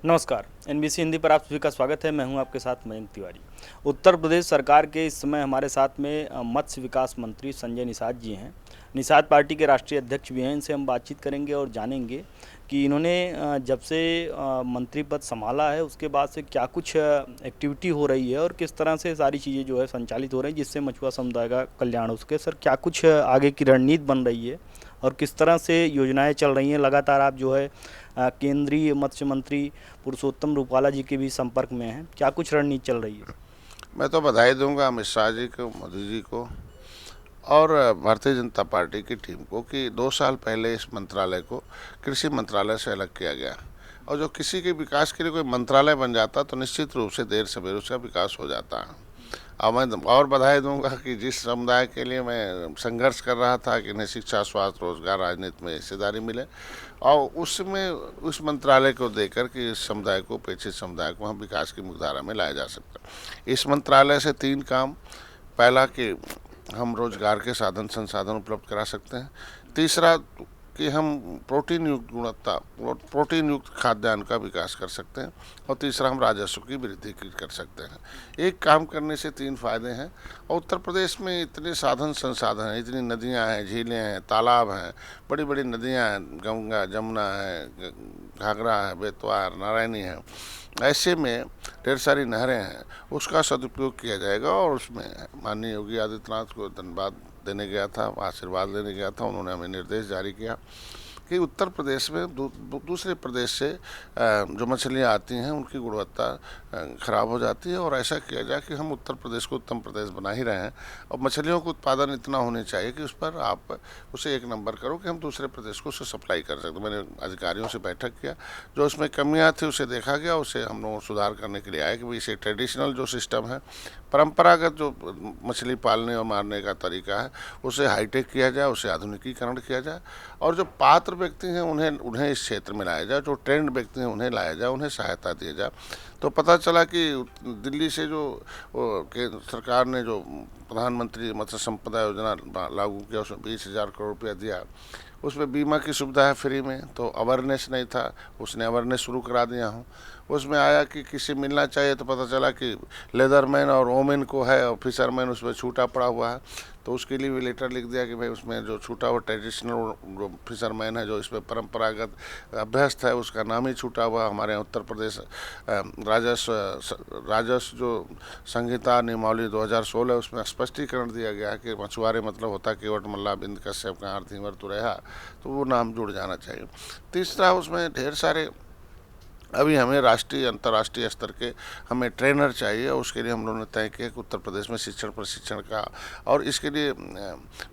नमस्कार। एनबीसी हिंदी पर आप सभी का स्वागत है। मैं हूं आपके साथ मयंक तिवारी। उत्तर प्रदेश सरकार के इस समय हमारे साथ में मत्स्य विकास मंत्री संजय निषाद जी हैं। निषाद पार्टी के राष्ट्रीय अध्यक्ष भी हैं। इनसे हम बातचीत करेंगे और जानेंगे कि इन्होंने जब से मंत्री पद संभाला है उसके बाद से क्या कुछ एक्टिविटी हो रही है और किस तरह से सारी चीज़ें जो है संचालित हो रही हैं जिससे मछुआ समुदाय का कल्याण हो सके। सर, क्या कुछ आगे की रणनीति बन रही है और किस तरह से योजनाएं चल रही हैं? लगातार आप जो है केंद्रीय मत्स्य मंत्री पुरुषोत्तम रूपाला जी के भी संपर्क में हैं। क्या कुछ रणनीति चल रही है? मैं तो बधाई दूंगा अमित शाह जी को, मोदी जी को और भारतीय जनता पार्टी की टीम को कि 2 साल पहले इस मंत्रालय को कृषि मंत्रालय से अलग किया गया। और जो किसी के विकास के लिए कोई मंत्रालय बन जाता तो निश्चित रूप से देर सवेर उसका विकास हो जाता है। और मैं और बधाई दूंगा कि जिस समुदाय के लिए मैं संघर्ष कर रहा था कि इन्हें शिक्षा, स्वास्थ्य, रोजगार, राजनीति में हिस्सेदारी मिले, और उसमें उस मंत्रालय को देकर कि इस समुदाय को, उपेक्षित समुदाय को हम विकास की मुख्यधारा में लाया जा सकता है। इस मंत्रालय से 3 काम: पहला कि हम रोजगार के साधन संसाधन उपलब्ध करा सकते हैं। तीसरा कि हम प्रोटीन युक्त खाद्यान्न का विकास कर सकते हैं। और तीसरा, हम राजस्व की वृद्धि कर सकते हैं। एक काम करने से 3 फायदे हैं। और उत्तर प्रदेश में इतने साधन संसाधन हैं, इतनी नदियां हैं, झीलें हैं, तालाब हैं, बड़ी बड़ी नदियां हैं, गंगा, जमुना है, घाघरा है, बेतवा, नारायणी है। ऐसे में ढेर सारी नहरें हैं, उसका सदुपयोग किया जाएगा। और उसमें माननीय योगी आदित्यनाथ को धन्यवाद देने गया था, आशीर्वाद लेने गया था, उन्होंने हमें निर्देश जारी किया कि उत्तर प्रदेश में दूसरे प्रदेश से जो मछलियाँ आती हैं उनकी गुणवत्ता खराब हो जाती है, और ऐसा किया जाए कि हम उत्तर प्रदेश को उत्तम प्रदेश बना ही रहे हैं। और मछलियों का उत्पादन इतना होने चाहिए कि उस पर आप उसे 1 नंबर करो कि हम दूसरे प्रदेश को उसे सप्लाई कर सकते। मैंने अधिकारियों से बैठक किया, जो उसमें कमियाँ थी उसे देखा गया, उसे हम लोग सुधार करने के लिए आए कि भाई इसे ट्रेडिशनल जो सिस्टम है, परंपरागत जो मछली पालने और मारने का तरीका है, उसे हाईटेक किया जाए, उसे आधुनिकीकरण किया जाए। और जो पात्र व्यक्ति हैं उन्हें उन्हें इस क्षेत्र में लाया जाए, जो ट्रेंड व्यक्ति हैं उन्हें लाया जाए, उन्हें सहायता दी जाए। तो पता चला कि दिल्ली से जो केंद्र सरकार ने जो प्रधानमंत्री मत्स्य संपदा योजना लागू किया, उसमें 20,000 करोड़ रुपया दिया। उसमें बीमा की सुविधा है फ्री में, तो अवेयरनेस नहीं था, उसने अवेयरनेस शुरू करा दिया हूँ। उसमें आया कि किसी मिलना चाहिए, तो पता चला कि लेदरमैन और ओमेन को है, और फिशरमैन उसमें छूटा पड़ा हुआ है। तो उसके लिए भी लेटर लिख दिया कि भाई उसमें जो छूटा हुआ ट्रेडिशनल जो फिशरमैन है, जो इसमें परंपरागत अभ्यस्त है, उसका नाम ही छूटा हुआ। हमारे यहाँ उत्तर प्रदेश राजस्व जो संहिता नियमावली 2016 उसमें स्पष्टीकरण दिया गया है कि मछुआरे मतलब होता केवट, मल्ला, बिंद, कश्यप, कहार, धीवर, तुरैया, तो वो नाम जुड़ जाना चाहिए। तीसरा, उसमें ढेर सारे अभी हमें राष्ट्रीय अंतर्राष्ट्रीय स्तर के हमें ट्रेनर चाहिए, और उसके लिए हम लोगों ने तय किया कि उत्तर प्रदेश में शिक्षण प्रशिक्षण का, और इसके लिए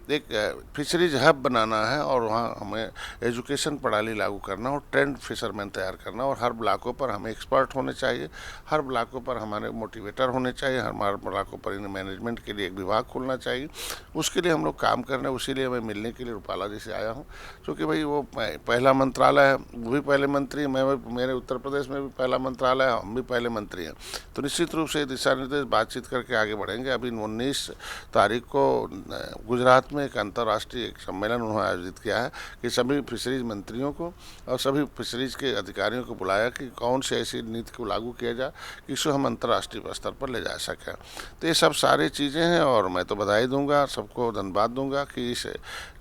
एक फिशरीज हब बनाना है, और वहाँ हमें एजुकेशन प्रणाली लागू करना और ट्रेंड फिशरमैन तैयार करना। और हर ब्लॉकों पर हमें एक्सपर्ट होने चाहिए, हर ब्लॉकों पर हमारे मोटिवेटर होने चाहिए, हर ब्लॉकों पर इन मैनेजमेंट के लिए एक विभाग खोलना चाहिए। उसके लिए हम लोग काम कर रहे हैं। उसी लिए मैं मिलने के लिए रूपाला जी से आया हूँ, क्योंकि भाई वो पहला मंत्रालय है, वो भी पहले मंत्री, मैं मेरे उत्तर प्रदेश में भी पहला मंत्रालय है, हम भी पहले मंत्री हैं। तो निश्चित रूप से दिशा निर्देश बातचीत करके आगे बढ़ेंगे। अभी 19 तारीख को गुजरात में एक अंतर्राष्ट्रीय एक सम्मेलन उन्होंने आयोजित किया है कि सभी फिशरीज मंत्रियों को और सभी फिशरीज के अधिकारियों को बुलाया कि कौन सी ऐसी नीति को लागू किया जाए कि इसको हम अंतर्राष्ट्रीय स्तर पर ले जा सकें। तो ये सब सारी चीज़ें हैं, और मैं तो बधाई दूंगा, सबको धन्यवाद दूंगा कि इस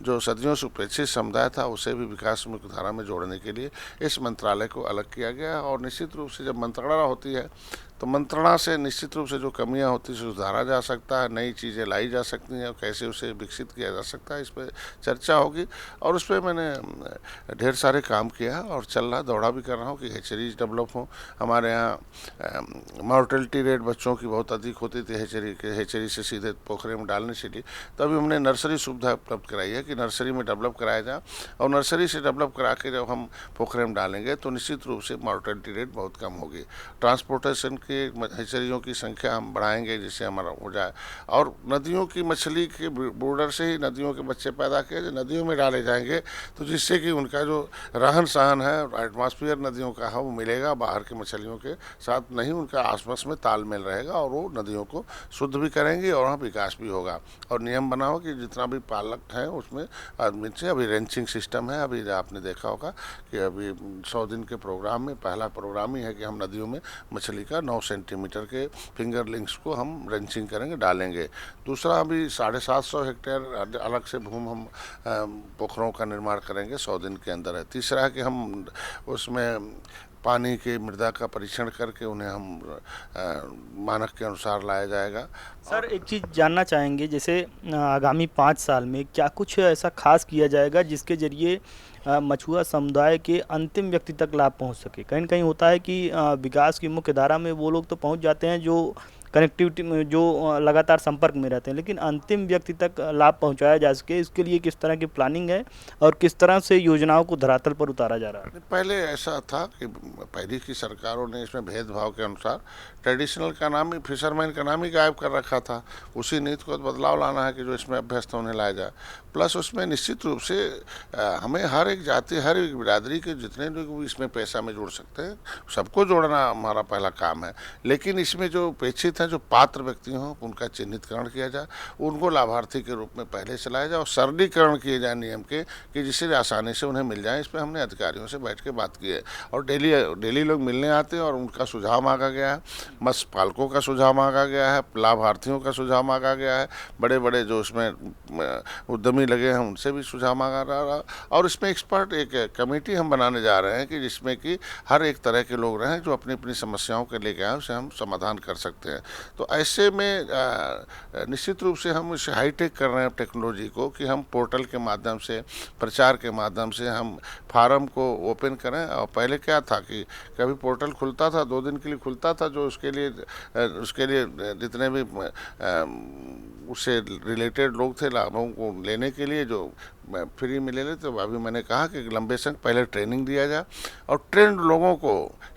जो सदियों से उपेक्षित समुदाय था उसे भी विकास मुख्यधारा में जोड़ने के लिए इस मंत्रालय को अलग किया गया। और निश्चित रूप से जब मंत्रणा होती है तो मंत्रणा से निश्चित रूप से जो कमियां होती है सुधारा जा सकता है, नई चीज़ें लाई जा सकती हैं, और कैसे उसे विकसित किया जा सकता है, इस पर चर्चा होगी। और उस पर मैंने ढेर सारे काम किया है, और चल रहा दौड़ा भी कर रहा हूँ कि हेचरीज डेवलप हो। हमारे यहाँ मॉर्टेलिटी रेट बच्चों की बहुत अधिक होती थी हेचरी से सीधे पोखरे में डालने से लिए, तभी हमने नर्सरी सुविधा उपलब्ध कराई है कि नर्सरी में डेवलप कराया जाए, और नर्सरी से डेवलप करा के जब हम पोखरे में डालेंगे तो निश्चित रूप से मॉर्टेलिटी रेट बहुत कम होगी। ट्रांसपोर्टेशन के हैचरियों की संख्या हम बढ़ाएंगे जिससे हमारा हो जाए, और नदियों की मछली के बॉर्डर से ही नदियों के बच्चे पैदा किए जो नदियों में डाले जाएंगे, तो जिससे कि उनका जो रहन सहन है, एटमॉस्फेयर नदियों का है, वो मिलेगा, बाहर की मछलियों के साथ नहीं उनका आपस में तालमेल रहेगा, और वो नदियों को शुद्ध भी करेंगे और वहाँ विकास भी होगा। और नियम बनाओ कि जितना भी पालक है उसमें आदमी से अभी रेंचिंग सिस्टम है, अभी आपने देखा होगा कि अभी 100 दिन के प्रोग्राम में पहला प्रोग्राम ही है कि हम नदियों में मछली का 9 सेंटीमीटर के फिंगर लिंक्स को हम रेंचिंग करेंगे, डालेंगे। दूसरा अभी 750 हेक्टेयर अलग से भूमि हम पोखरों का निर्माण करेंगे 100 दिन के अंदर है। तीसरा है कि हम उसमें पानी के मृदा का परीक्षण करके उन्हें हम मानक के अनुसार लाया जाएगा। सर एक चीज़ जानना चाहेंगे, जैसे आगामी 5 साल में क्या कुछ ऐसा खास किया जाएगा जिसके जरिए मछुआ समुदाय के अंतिम व्यक्ति तक लाभ पहुंच सके? कहीं न कहीं होता है कि विकास की मुख्य धारा में वो लोग तो पहुंच जाते हैं जो कनेक्टिविटी में जो लगातार संपर्क में रहते हैं, लेकिन अंतिम व्यक्ति तक लाभ पहुंचाया जा सके, इसके लिए किस तरह की प्लानिंग है और किस तरह से योजनाओं को धरातल पर उतारा जा रहा है? पहले ऐसा था कि पहले की सरकारों ने इसमें भेदभाव के अनुसार ट्रेडिशनल का नाम ही, फिशरमैन का नाम ही गायब कर रखा था। उसी नीति को बदलाव लाना है कि जो इसमें अभ्यस्त होने लाया जाए। प्लस उसमें निश्चित रूप से हमें हर एक जाति, हर एक बिरादरी के जितने लोग इसमें पैसा में जोड़ सकते हैं सबको जोड़ना हमारा पहला काम है। लेकिन इसमें जो अपेक्षित हैं, जो पात्र व्यक्ति हों, उनका चिन्हितकरण किया जाए, उनको लाभार्थी के रूप में पहले चलाया जाए और सरलीकरण किए जाए नियम के कि जिससे आसानी से उन्हें मिल जाए। इस पर हमने अधिकारियों से बैठ के बात की है और डेली लोग मिलने आते हैं और उनका सुझाव मांगा गया है, मत्स्य पालकों का सुझाव मांगा गया है, लाभार्थियों का सुझाव मांगा गया है, बड़े बड़े जो उसमें उद्यमी लगे हैं उनसे भी सुझाव मांगा रहा। और इसमें एक्सपर्ट एक कमेटी हम बनाने जा रहे हैं कि जिसमें कि हर एक तरह के लोग रहें जो अपनी अपनी समस्याओं के लेके आए, उसे हम समाधान कर सकते हैं। तो ऐसे में निश्चित रूप से हम इसे हाईटेक कर रहे हैं टेक्नोलॉजी को कि हम पोर्टल के माध्यम से, प्रचार के माध्यम से हम फार्म को ओपन करें। और पहले क्या था कि कभी पोर्टल खुलता था 2 दिन के लिए खुलता था, जो उसके लिए जितने भी उससे रिलेटेड लोग थे लाभों को लेने के लिए जो फ्री में ले लेते। तो अभी मैंने कहा कि लंबे समय पहले ट्रेनिंग दिया जाए और ट्रेंड लोगों को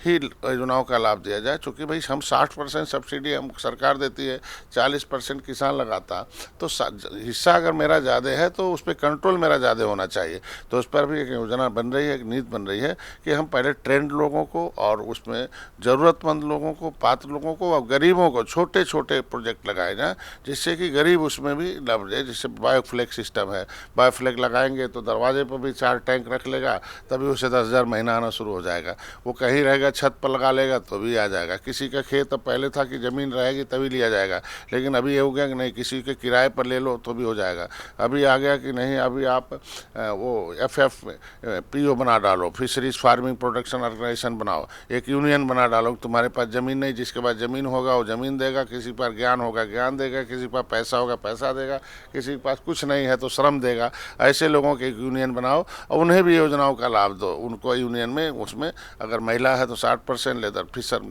ही योजनाओं का लाभ दिया जाए। चूँकि भाई हम 60% सब्सिडी हम सरकार देती है, 40% किसान लगाता, तो हिस्सा अगर मेरा ज़्यादा है तो उस पर कंट्रोल मेरा ज़्यादा होना चाहिए। तो उस पर भी एक योजना बन रही है, एक नीति बन रही है कि हम पहले ट्रेंड लोगों को और उसमें ज़रूरतमंद लोगों को, पात्र लोगों को और गरीबों को छोटे छोटे प्रोजेक्ट लगाए जाएँ जिससे कि गरीब उसमें भी लाभ ले। जैसे बायोफ्लैग सिस्टम है, बायोफ्लैग लगाएंगे तो दरवाजे पर भी 4 टैंक रख लेगा, तभी उसे 10,000 महीना आना शुरू हो जाएगा। वो कहीं रहेगा छत पर लगा लेगा तो भी आ जाएगा। किसी का खेत अब पहले था कि ज़मीन रहेगी तभी लिया जाएगा, लेकिन अभी ये हो गया कि नहीं, किसी के किराए पर ले लो तो भी हो जाएगा। अभी आ गया कि नहीं, अभी आप वो FFPO बना डालो, फिशरीज फार्मिंग प्रोडक्शन ऑर्गेनाइजेशन बनाओ, एक यूनियन बना डालो। तुम्हारे पास ज़मीन नहीं, जिसके पास ज़मीन होगा वो ज़मीन देगा, किसी पर ज्ञान होगा ज्ञान देगा, किसी के पास पैसा होगा पैसा देगा, किसी के पास कुछ नहीं है तो श्रम देगा। ऐसे लोगों के एक यूनियन बनाओ और उन्हें भी योजनाओं का लाभ दो। उनको यूनियन में उसमें अगर महिला है तो 60%,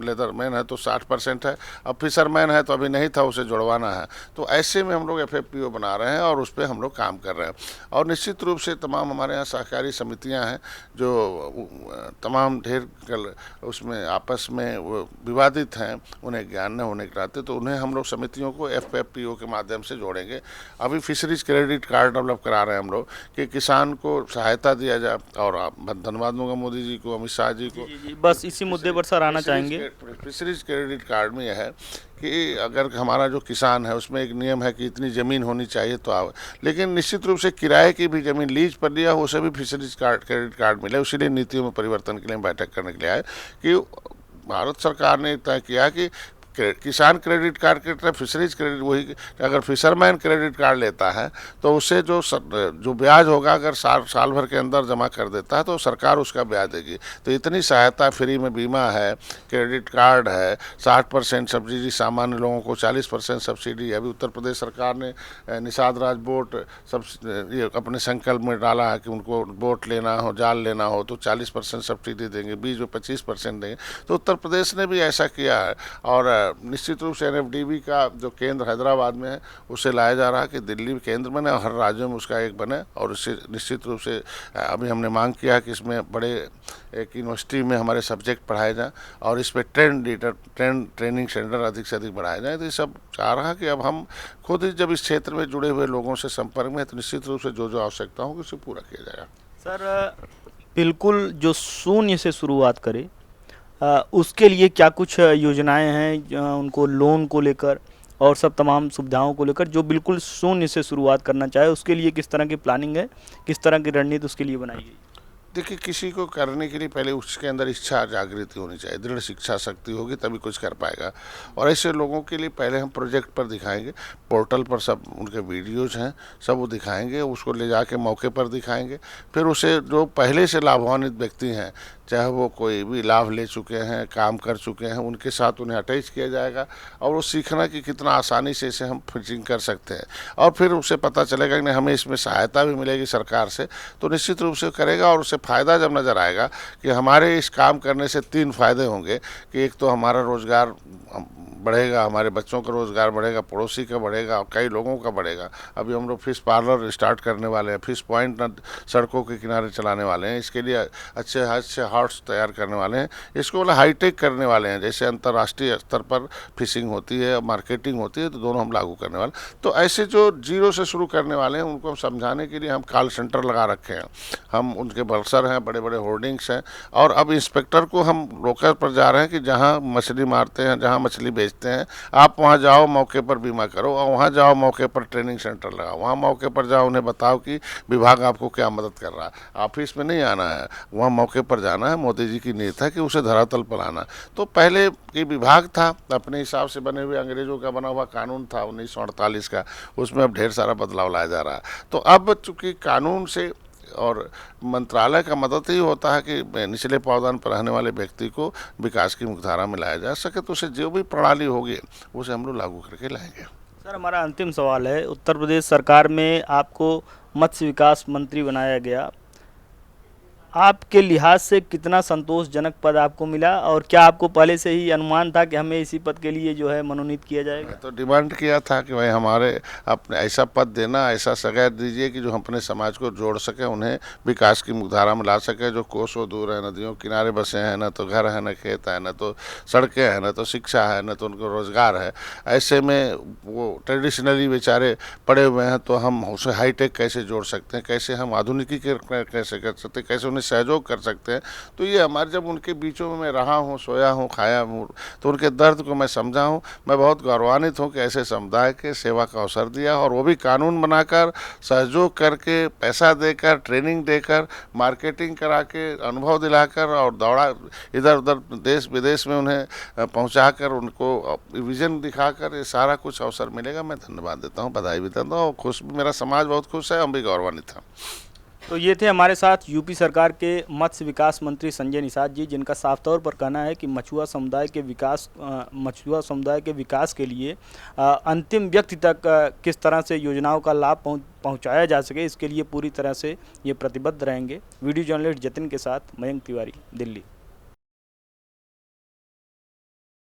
लेदरमैन है तो 60% है, अब फिशरमैन है तो अभी नहीं था, उसे जुड़वाना है। तो ऐसे में हम लोग FFPO बना रहे हैं और उस पर हम लोग काम कर रहे हैं। और निश्चित रूप से तमाम हमारे यहाँ सहकारी समितियाँ हैं जो तमाम ढेर उसमें आपस में विवादित हैं, उन्हें ज्ञान न होने के नाते, तो उन्हें हम लोग समितियों को FFPO के माध्यम से जोड़ेंगे। अभी फिशरीज क्रेडिट कार्ड डेवलप करा रहे हैं हम लोग कि किसान को सहायता दिया जाए। और धन्यवाद दूंगा मोदी जी को, अमित शाह जी को। जी, बस इसी मुद्दे पर सर आना चाहेंगे। फिशरीज क्रेडिट कार्ड में यह है कि अगर हमारा जो किसान है उसमें एक नियम है कि इतनी ज़मीन होनी चाहिए तो आवे, लेकिन निश्चित रूप से किराए की भी ज़मीन लीज पर लिया हो, उसे भी फिशरीज क्रेडिट कार्ड मिले। इसीलिए नीतियों में परिवर्तन के लिए बैठक करने के लिए आए कि भारत सरकार ने तय किया कि किसान क्रेडिट कार्ड की तरह फिशरीज क्रेडिट, वही अगर फिशरमैन क्रेडिट कार्ड लेता है तो उससे जो ब्याज होगा अगर साल भर के अंदर जमा कर देता है तो सरकार उसका ब्याज देगी। तो इतनी सहायता, फ्री में बीमा है, क्रेडिट कार्ड है, 60% सब्सिडी सामान्य लोगों को, 40% सब्सिडी। अभी उत्तर प्रदेश सरकार ने निषाद राज बोट सब ये अपने संकल्प में डाला है कि उनको बोट लेना हो, जाल लेना हो तो 40% सब्सिडी देंगे, बीज में 25% देंगे। तो उत्तर प्रदेश ने भी ऐसा किया है और निश्चित रूप से NFDB का जो केंद्र हैदराबाद में है उसे लाया जा रहा है कि दिल्ली केंद्र बने और हर राज्यों में उसका एक बने। और इससे निश्चित रूप से अभी हमने मांग किया कि इसमें बड़े एक यूनिवर्सिटी में हमारे सब्जेक्ट पढ़ाए जाएँ और इस पर ट्रेनिंग सेंटर अधिक से अधिक बढ़ाए जाएँ। तो ये सब चाह रहा कि अब हम खुद ही जब इस क्षेत्र में जुड़े हुए लोगों से संपर्क में, तो निश्चित रूप से जो जो आवश्यकता होगी उसे पूरा किया जाएगा। सर, बिल्कुल जो शून्य से शुरुआत करे उसके लिए क्या कुछ योजनाएं हैं उनको लोन को लेकर और सब तमाम सुविधाओं को लेकर, जो बिल्कुल शून्य से शुरुआत करना चाहे उसके लिए किस तरह की प्लानिंग है, किस तरह की रणनीति उसके लिए बनाई गई? देखिए, किसी को करने के लिए पहले उसके अंदर इच्छा जागृति होनी चाहिए, दृढ़ शिक्षा शक्ति होगी तभी कुछ कर पाएगा। और ऐसे लोगों के लिए पहले हम प्रोजेक्ट पर दिखाएंगे, पोर्टल पर सब उनके वीडियोज हैं सब वो दिखाएंगे, उसको ले जाके मौके पर दिखाएंगे। फिर उसे जो पहले से लाभान्वित व्यक्ति हैं, चाहे वो कोई भी लाभ ले चुके हैं, काम कर चुके हैं, उनके साथ उन्हें अटैच किया जाएगा और वो सीखना कि कितना आसानी से इसे हम फिचिंग कर सकते हैं। और फिर उसे पता चलेगा कि नहीं, हमें इसमें सहायता भी मिलेगी सरकार से, तो निश्चित रूप से करेगा। और उसे फ़ायदा जब नज़र आएगा कि हमारे इस काम करने से 3 फायदे होंगे कि एक तो हमारा रोज़गार बढ़ेगा, हमारे बच्चों का रोज़गार बढ़ेगा, पड़ोसी का बढ़ेगा और कई लोगों का बढ़ेगा। अभी हम लोग फिश पार्लर स्टार्ट करने वाले हैं, फिश पॉइंट सड़कों के किनारे चलाने वाले हैं, इसके लिए अच्छे अच्छे हॉट्स तैयार करने वाले हैं, इसको मतलब हाईटेक करने वाले हैं। जैसे अंतर्राष्ट्रीय स्तर पर फिशिंग होती है, मार्केटिंग होती है, तो दोनों हम लागू करने वाले। तो ऐसे जो जीरो से शुरू करने वाले हैं उनको हम समझाने के लिए हम कॉल सेंटर लगा रखे हैं, हम उनके बल्सर हैं, बड़े बड़े होर्डिंग्स हैं। और अब इंस्पेक्टर को हम लोकल पर जा रहे हैं कि जहाँ मछली मारते हैं, जहाँ मछली बेचते हैं, आप वहाँ जाओ, मौके पर बीमा करो, और वहाँ जाओ मौके पर ट्रेनिंग सेंटर लगाओ, वहाँ मौके पर जाओ, उन्हें बताओ कि विभाग आपको क्या मदद कर रहा है। ऑफिस में नहीं आना है, वहाँ मौके पर जाना है। मोदी जी की नीयत है कि उसे धरातल पर आना। तो पहले कि विभाग था, अपने हिसाब से बने हुए अंग्रेजों का बना हुआ कानून था 1948 का, उसमें अब ढेर सारा बदलाव लाया जा रहा है। तो अब चूँकि कानून से और मंत्रालय का मदद ही होता है कि निचले पावदान पर रहने वाले व्यक्ति को विकास की मुख्यधारा में लाया जा सके, तो उसे जो भी प्रणाली होगी उसे हम लोग लागू करके लाएंगे। सर, हमारा अंतिम सवाल है, उत्तर प्रदेश सरकार में आपको मत्स्य विकास मंत्री बनाया गया, आपके लिहाज से कितना संतोषजनक पद आपको मिला और क्या आपको पहले से ही अनुमान था कि हमें इसी पद के लिए जो है मनोनीत किया जाएगा? मैं तो डिमांड किया था कि भाई हमारे अपने ऐसा पद देना, ऐसा सगैर दीजिए कि जो हम अपने समाज को जोड़ सकें, उन्हें विकास की मुख्यधारा में ला सकें। जो कोसों दूर है, नदियों किनारे बसे हैं, न तो घर है, न खेत है, न तो सड़कें हैं, न तो शिक्षा है, न तो उनको रोज़गार है, ऐसे में वो ट्रेडिशनली बेचारे पड़े हुए हैं, तो हम उसे हाईटेक कैसे जोड़ सकते हैं, कैसे हम आधुनिकीकरण कैसे कर सकते हैं, कैसे उन्हें सहयोग कर सकते हैं। तो ये हमारे, जब उनके बीचों में मैं रहा हूँ, सोया हूँ, खाया हूँ, तो उनके दर्द को मैं समझा हूँ। मैं बहुत गौरवान्वित हूँ कि ऐसे समुदाय के सेवा का अवसर दिया, और वो भी कानून बनाकर, सहयोग करके, पैसा देकर, ट्रेनिंग देकर, मार्केटिंग करा के, अनुभव दिलाकर और दौड़ा इधर उधर देश विदेश में उन्हें पहुँचा कर, उनको विजन दिखाकर, ये सारा कुछ अवसर मिलेगा। मैं धन्यवाद देता हूँ, बधाई भी देता हूँ, और खुश, मेरा समाज बहुत खुश है, हम भी गौरवान्वित हैं। तो ये थे हमारे साथ यूपी सरकार के मत्स्य विकास मंत्री संजय निषाद जी, जिनका साफ तौर पर कहना है कि मछुआ समुदाय के विकास के लिए अंतिम व्यक्ति तक किस तरह से योजनाओं का लाभ पहुंचाया जा सके, इसके लिए पूरी तरह से ये प्रतिबद्ध रहेंगे। वीडियो जर्नलिस्ट जतिन के साथ मयंक तिवारी, दिल्ली।